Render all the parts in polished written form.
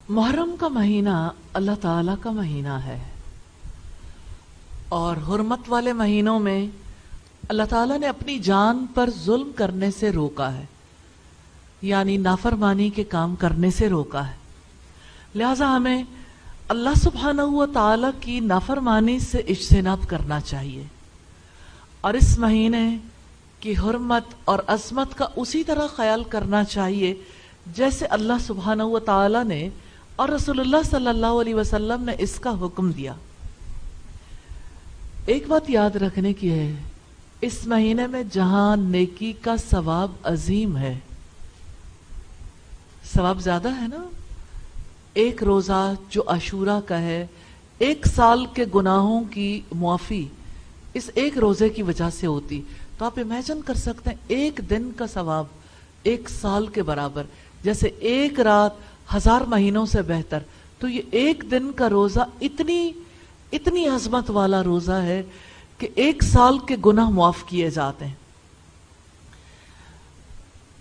محرم کا مہینہ اللہ تعالیٰ کا مہینہ ہے، اور حرمت والے مہینوں میں اللہ تعالیٰ نے اپنی جان پر ظلم کرنے سے روکا ہے، یعنی نافرمانی کے کام کرنے سے روکا ہے۔ لہٰذا ہمیں اللہ سبحانہ و تعالیٰ کی نافرمانی سے اجتناب کرنا چاہیے، اور اس مہینے کی حرمت اور عظمت کا اسی طرح خیال کرنا چاہیے جیسے اللہ سبحانہ و تعالیٰ نے اور رسول اللہ صلی اللہ علیہ وسلم نے اس کا حکم دیا۔ ایک بات یاد رکھنے کی ہے، اس مہینے میں جہاں نیکی کا ثواب عظیم ہے، ثواب زیادہ ہے نا، ایک روزہ جو عاشورہ کا ہے، 1 سال کے گناہوں کی معافی اس ایک روزے کی وجہ سے ہوتی، تو آپ امیجن کر سکتے ہیں 1 دن کا ثواب 1 سال کے برابر، جیسے 1 رات 1000 مہینوں سے بہتر۔ تو یہ 1 دن کا روزہ اتنی عظمت والا روزہ ہے کہ 1 سال کے گناہ معاف کیے جاتے ہیں۔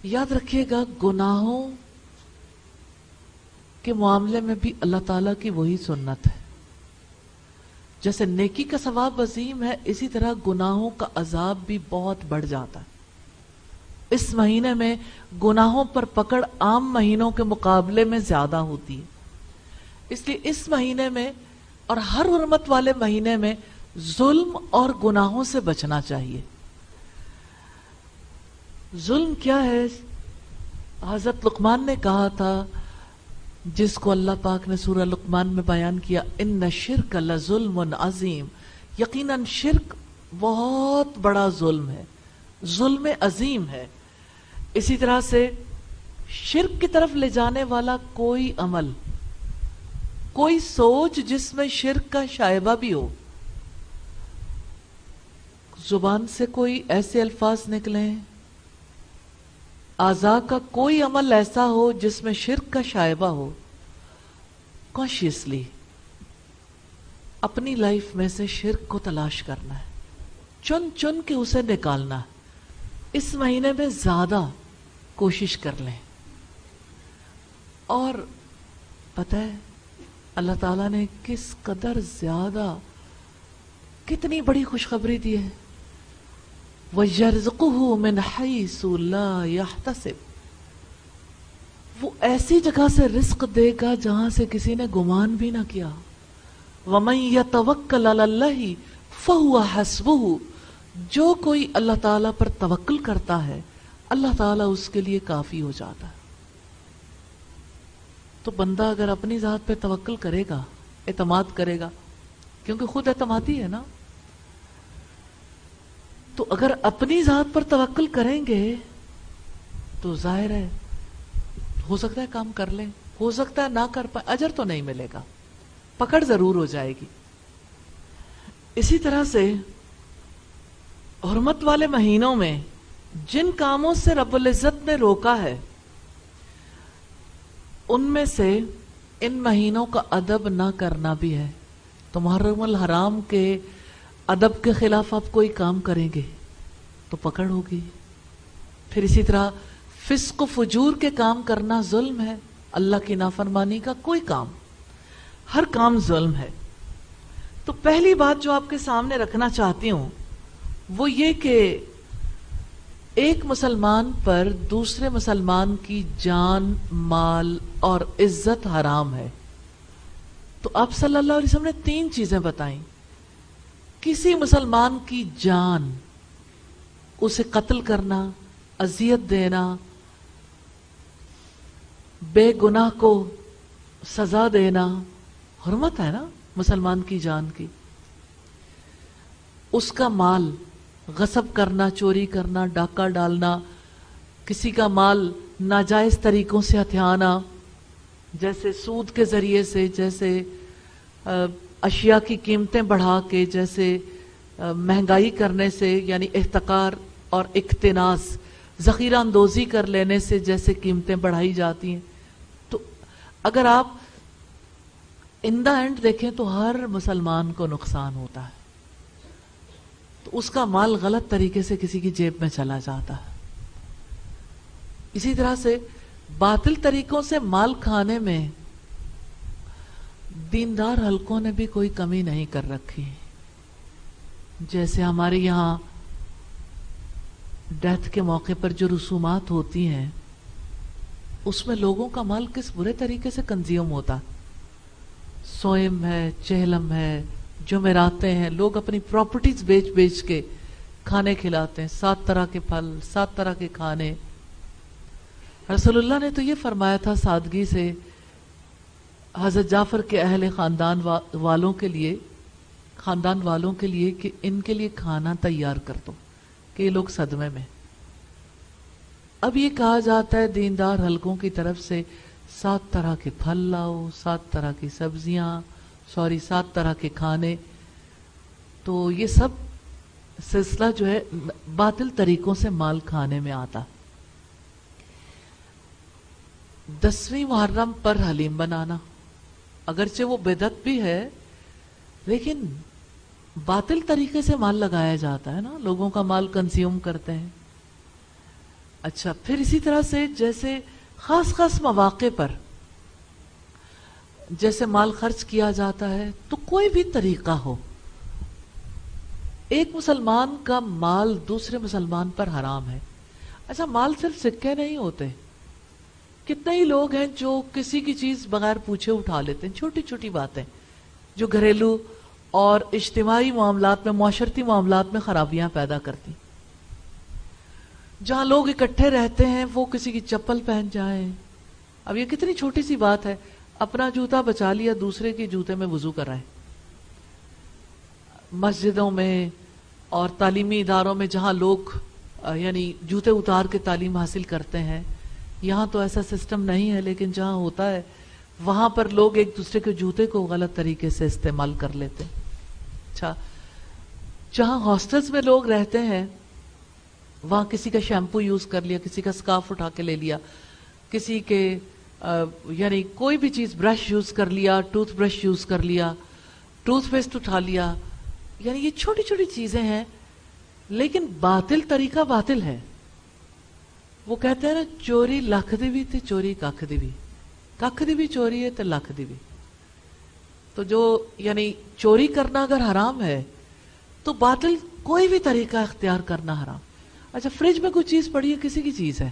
یاد رکھیے گا، گناہوں کے معاملے میں بھی اللہ تعالیٰ کی وہی سنت ہے، جیسے نیکی کا ثواب عظیم ہے، اسی طرح گناہوں کا عذاب بھی بہت بڑھ جاتا ہے۔ اس مہینے میں گناہوں پر پکڑ عام مہینوں کے مقابلے میں زیادہ ہوتی ہے، اس لیے اس مہینے میں اور ہر حرمت والے مہینے میں ظلم اور گناہوں سے بچنا چاہیے۔ ظلم کیا ہے؟ حضرت لقمان نے کہا تھا، جس کو اللہ پاک نے سورہ لقمان میں بیان کیا، ان الشرک لظلم عظیم، یقیناً شرک بہت بڑا ظلم ہے، ظلم عظیم ہے۔ اسی طرح سے شرک کی طرف لے جانے والا کوئی عمل، کوئی سوچ جس میں شرک کا شائبہ بھی ہو، زبان سے کوئی ایسے الفاظ نکلیں، اعضاء کا کوئی عمل ایسا ہو جس میں شرک کا شائبہ ہو، کانشیسلی اپنی لائف میں سے شرک کو تلاش کرنا ہے، چن چن کے اسے نکالنا ہے۔ اس مہینے میں زیادہ کوشش کر لیں، اور پتہ ہے اللہ تعالیٰ نے کس قدر زیادہ، کتنی بڑی خوشخبری دی ہے، وَيَرْزُقُهُ مِنْ حَيْثُ لَا يَحْتَسِبُ، وہ ایسی جگہ سے رزق دے گا جہاں سے کسی نے گمان بھی نہ کیا۔ وَمَنْ يَتَوَكَّلْ عَلَى اللَّهِ فَهُوَ حَسْبُهُ، جو کوئی اللہ تعالیٰ پر توکل کرتا ہے اللہ تعالیٰ اس کے لیے کافی ہو جاتا ہے۔ تو بندہ اگر اپنی ذات پہ توکل کرے گا، اعتماد کرے گا، کیونکہ خود اعتمادی ہے نا، تو اگر اپنی ذات پر توکل کریں گے تو ظاہر ہے ہو سکتا ہے کام کر لیں، ہو سکتا ہے نہ کر پائے، اجر تو نہیں ملے گا، پکڑ ضرور ہو جائے گی۔ اسی طرح سے حرمت والے مہینوں میں جن کاموں سے رب العزت نے روکا ہے، ان میں سے ان مہینوں کا ادب نہ کرنا بھی ہے۔ تو محرم الحرام کے ادب کے خلاف آپ کوئی کام کریں گے تو پکڑ ہوگی۔ پھر اسی طرح فسق و فجور کے کام کرنا ظلم ہے، اللہ کی نافرمانی کا کوئی کام، ہر کام ظلم ہے۔ تو پہلی بات جو آپ کے سامنے رکھنا چاہتی ہوں وہ یہ کہ ایک مسلمان پر دوسرے مسلمان کی جان، مال اور عزت حرام ہے۔ تو آپ صلی اللہ علیہ وسلم نے 3 چیزیں بتائیں۔ کسی مسلمان کی جان، اسے قتل کرنا، اذیت دینا، بے گناہ کو سزا دینا، حرمت ہے نا مسلمان کی جان کی۔ اس کا مال غصب کرنا، چوری کرنا، ڈاکہ ڈالنا، کسی کا مال ناجائز طریقوں سے ہتھیانا، جیسے سود کے ذریعے سے، جیسے اشیاء کی قیمتیں بڑھا کے، جیسے مہنگائی کرنے سے، یعنی احتکار اور اقتناص، ذخیرہ اندوزی کر لینے سے جیسے قیمتیں بڑھائی جاتی ہیں۔ تو اگر آپ ان دا اینڈ دیکھیں تو ہر مسلمان کو نقصان ہوتا ہے، تو اس کا مال غلط طریقے سے کسی کی جیب میں چلا جاتا ہے۔ اسی طرح سے باطل طریقوں سے مال کھانے میں دیندار حلقوں نے بھی کوئی کمی نہیں کر رکھی. جیسے ہمارے یہاں ڈیتھ کے موقع پر جو رسومات ہوتی ہیں اس میں لوگوں کا مال کس برے طریقے سے کنزیوم ہوتا. سوئم ہے, چہلم ہے, جمعراتیں ہیں, لوگ اپنی پراپرٹیز بیچ بیچ کے کھانے کھلاتے ہیں, 7 طرح کے پھل, 7 طرح کے کھانے. رسول اللہ نے تو یہ فرمایا تھا سادگی سے حضرت جعفر کے اہل خاندان والوں کے لیے کہ ان کے لیے کھانا تیار کر دو کہ یہ لوگ صدمے میں. اب یہ کہا جاتا ہے دیندار حلقوں کی طرف سے 7 طرح کے پھل لاؤ, 7 طرح کی سبزیاں, 7 طرح کے کھانے. تو یہ سب سلسلہ جو ہے باطل طریقوں سے مال کھانے میں آتا. 10ویں محرم پر حلیم بنانا اگرچہ وہ بدعت بھی ہے لیکن باطل طریقے سے مال لگایا جاتا ہے نا, لوگوں کا مال کنزیوم کرتے ہیں. اچھا, پھر اسی طرح سے جیسے خاص خاص مواقع پر جیسے مال خرچ کیا جاتا ہے تو کوئی بھی طریقہ ہو, ایک مسلمان کا مال دوسرے مسلمان پر حرام ہے. اچھا, مال صرف سکے نہیں ہوتے, کتنے ہی لوگ ہیں جو کسی کی چیز بغیر پوچھے اٹھا لیتے ہیں, چھوٹی چھوٹی باتیں جو گھریلو اور اجتماعی معاملات میں, معاشرتی معاملات میں خرابیاں پیدا کرتی. جہاں لوگ اکٹھے رہتے ہیں وہ کسی کی چپل پہن جائیں. اب یہ کتنی چھوٹی سی بات ہے, اپنا جوتا بچا لیا, دوسرے کے جوتے میں وضو کرائے. مسجدوں میں اور تعلیمی اداروں میں جہاں لوگ یعنی جوتے اتار کے تعلیم حاصل کرتے ہیں, یہاں تو ایسا سسٹم نہیں ہے لیکن جہاں ہوتا ہے وہاں پر لوگ ایک دوسرے کے جوتے کو غلط طریقے سے استعمال کر لیتے. اچھا, جہاں ہاسٹلز میں لوگ رہتے ہیں وہاں کسی کا شیمپو یوز کر لیا, کسی کا سکارف اٹھا کے لے لیا, کسی کے یعنی کوئی بھی چیز, برش یوز کر لیا, ٹوتھ برش یوز کر لیا, ٹوتھ پیسٹ اٹھا لیا. یعنی یہ چھوٹی چھوٹی چیزیں ہیں لیکن باطل طریقہ باطل ہے. وہ کہتے ہیں نا, چوری لکھ دی بھی تے چوری ککھ دی بھی, ککھ دی بھی چوری ہے تے لکھ دی بھی. تو جو یعنی چوری کرنا اگر حرام ہے تو باطل کوئی بھی طریقہ اختیار کرنا حرام. اچھا, فریج میں کوئی چیز پڑی ہے, کسی کی چیز ہے,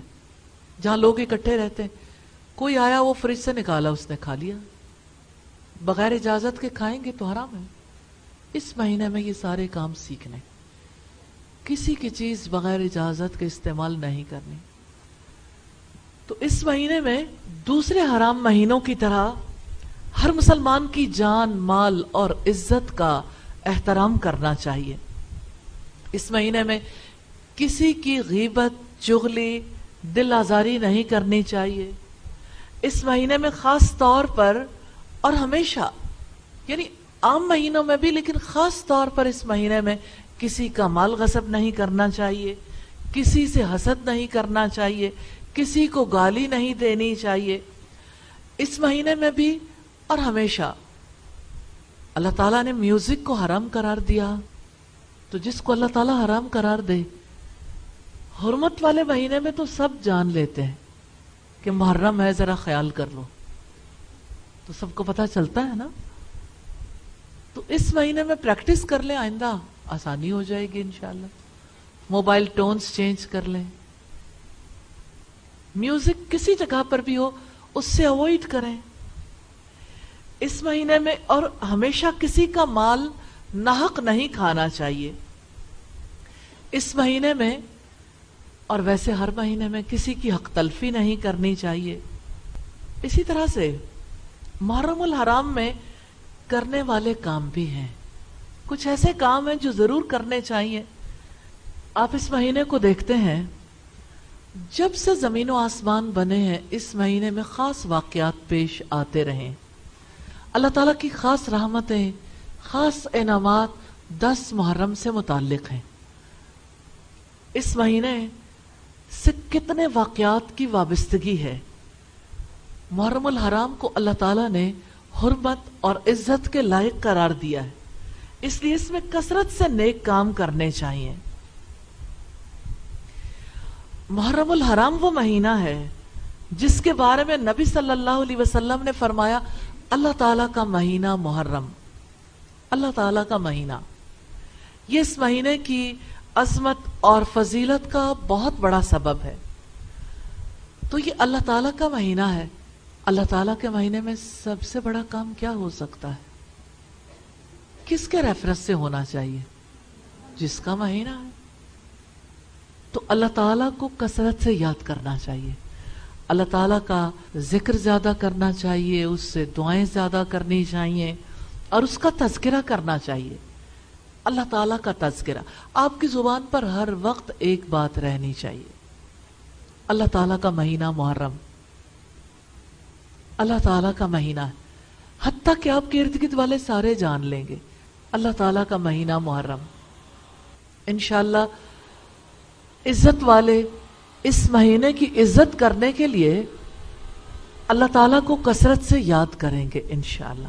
جہاں لوگ اکٹھے رہتے ہیں, کوئی آیا وہ فریج سے نکالا, اس نے کھا لیا, بغیر اجازت کے کھائیں گے تو حرام ہے. اس مہینے میں یہ سارے کام سیکھنے, کسی کی چیز بغیر اجازت کے استعمال نہیں کرنی. تو اس مہینے میں دوسرے حرام مہینوں کی طرح ہر مسلمان کی جان, مال اور عزت کا احترام کرنا چاہیے. اس مہینے میں کسی کی غیبت, چغلی, دل آزاری نہیں کرنی چاہیے. اس مہینے میں خاص طور پر اور ہمیشہ, یعنی عام مہینوں میں بھی لیکن خاص طور پر اس مہینے میں کسی کا مال غصب نہیں کرنا چاہیے, کسی سے حسد نہیں کرنا چاہیے, کسی کو گالی نہیں دینی چاہیے. اس مہینے میں بھی اور ہمیشہ اللہ تعالیٰ نے میوزک کو حرام قرار دیا, تو جس کو اللہ تعالیٰ حرام قرار دے, حرمت والے مہینے میں تو سب جان لیتے ہیں کہ محرم ہے, ذرا خیال کر لو, تو سب کو پتہ چلتا ہے نا. تو اس مہینے میں پریکٹس کر لیں, آئندہ آسانی ہو جائے گی انشاءاللہ. موبائل ٹونز چینج کر لیں, میوزک کسی جگہ پر بھی ہو اس سے اوائڈ کریں اس مہینے میں. اور ہمیشہ کسی کا مال ناحق نہیں کھانا چاہیے اس مہینے میں, اور ویسے ہر مہینے میں کسی کی حق تلفی نہیں کرنی چاہیے. اسی طرح سے محرم الحرام میں کرنے والے کام بھی ہیں, کچھ ایسے کام ہیں جو ضرور کرنے چاہیے. آپ اس مہینے کو دیکھتے ہیں, جب سے زمین و آسمان بنے ہیں اس مہینے میں خاص واقعات پیش آتے رہیں. اللہ تعالیٰ کی خاص رحمتیں, خاص انعامات 10 محرم سے متعلق ہیں. اس مہینے سے کتنے واقعات کی وابستگی ہے. محرم الحرام کو اللہ تعالیٰ نے حرمت اور عزت کے لائق قرار دیا ہے, اس لیے اس میں کثرت سے نیک کام کرنے چاہیے. محرم الحرام وہ مہینہ ہے جس کے بارے میں نبی صلی اللہ علیہ وسلم نے فرمایا, اللہ تعالیٰ کا مہینہ محرم، اللہ تعالیٰ کا مہینہ، یہ اس مہینے کی عظمت اور فضیلت کا بہت بڑا سبب ہے۔ تو یہ اللہ تعالیٰ کا مہینہ ہے، اللہ تعالیٰ کے مہینے میں سب سے بڑا کام کیا ہو سکتا ہے؟ کس کے ریفرنس سے ہونا چاہیے؟ جس کا مہینہ ہے۔ تو اللہ تعالیٰ کو کثرت سے یاد کرنا چاہیے، اللہ تعالیٰ کا ذکر زیادہ کرنا چاہیے، اس سے دعائیں زیادہ کرنی چاہیے اور اس کا تذکرہ کرنا چاہیے۔ اللہ تعالیٰ کا تذکرہ آپ کی زبان پر ہر وقت ایک بات رہنی چاہیے، اللہ تعالیٰ کا مہینہ محرم، اللہ تعالیٰ کا مہینہ ہے، حتیٰ کہ آپ کے ارد گرد والے سارے جان لیں گے اللہ تعالیٰ کا مہینہ محرم۔ انشاءاللہ عزت والے اس مہینے کی عزت کرنے کے لیے اللہ تعالیٰ کو کثرت سے یاد کریں گے انشاءاللہ۔